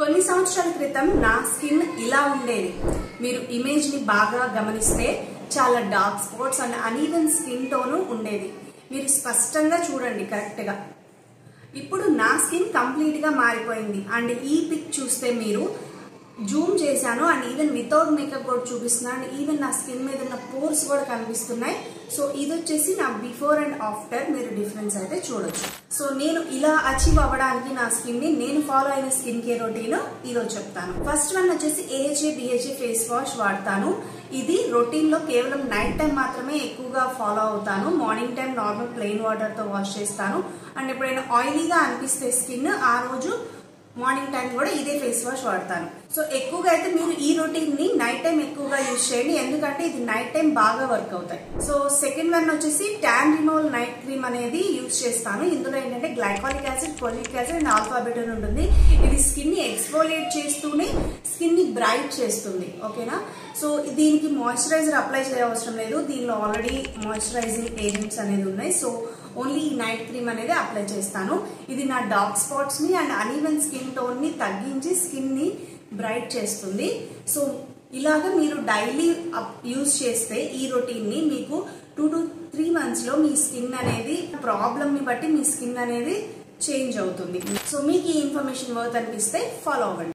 కొన్ని సంవత్సరాల క్రితం నా స్కిన్ ఇలా ఉండేది. మీరు ఇమేజ్ ని బాగా గమనిస్తే చాలా dark spots and uneven skin tone ఉండేది. మీరు స్పష్టంగా చూడండి కరెక్ట్ గా. ఇప్పుడు నా స్కిన్ కంప్లీట్ గా మారిపోయింది. అండ్ ఈ పిక్ చూస్తే మీరు జూమ్ చేశాను అండ్ ఈవెన్ వితౌట్ మేకప్ కూడా చూపిస్తున్నాను. అండ్ ఈవెన్ నా స్కిన్ మీద ఉన్న పోర్స్ కూడా కనిపిస్తున్నాయి. సో ఇది వచ్చేసి నా బిఫోర్ అండ్ ఆఫ్టర్ మీరు డిఫరెన్స్ అయితే చూడొచ్చు. సో నేను ఇలా అచీవ్ అవ్వడానికి నా స్కిన్ ని నేను ఫాలో అయిన స్కిన్ కేర్ రొటీన్ ఈరోజు చెప్తాను. ఫస్ట్ వన్ వచ్చేసి AHA BHA ఫేస్ వాష్ వాడతాను. ఇది రొటీన్ లో కేవలం నైట్ టైం మాత్రమే ఎక్కువగా ఫాలో అవుతాను. Morning time normal plain water తో వాష్ చేస్తాను. అండ్ ఎప్పుడైనా ఆయిలీగా అనిపిస్తే స్కిన్ ఆ రోజు మార్నింగ్ టైం కూడా ఇదే ఫేస్ వాష్ వాడతాను. సో ఎక్కువగా అయితే మీరు ఈ రొటీన్ ని నైట్ టైం ఎక్కువగా యూజ్ చేయండి, ఎందుకంటే ఇది నైట్ టైం బాగా వర్క్ అవుతాయి. సో సెకండ్ వన్ వచ్చేసి ట్యాన్ రిమూవల్ నైట్ క్రీమ్ అనేది యూజ్ చేస్తాను. ఇందులో ఏంటంటే glycolic acid, folic acid and alpha beta ఉంటుంది. ఇది స్కిన్ ని ఎక్స్ఫోలియేట్ చేస్తూనే స్కిన్ ని బ్రైట్ చేస్తుంది. ఓకేనా. సో దీనికి మాయిశ్చరైజర్ అప్లై చేయవసరం లేదు. దీనిలో ఆల్రెడీ మాయిశ్చరైజింగ్ ఏజెంట్స్ అనేది ఉన్నాయి. సో ఓన్లీ ఈ నైట్ క్రీమ్ అనేది అప్లై చేస్తాను. ఇది నా డార్క్ స్పాట్స్ ని అండ్ అన్ఈవెన్ స్కిన్ టోన్ ని తగ్గించి స్కిన్ ని బ్రైట్ చేస్తుంది. సో ఇలాగా మీరు డైలీ యూజ్ చేస్తే ఈ రొటీన్ ని మీకు 2 to 3 months లో మీ స్కిన్ అనేది ప్రాబ్లమ్ ని బట్టి మీ స్కిన్ అనేది చేంజ్ అవుతుంది. సో మీకు ఈ ఇన్ఫర్మేషన్ వర్త్ అనిపిస్తే ఫాలో అవ్వండి.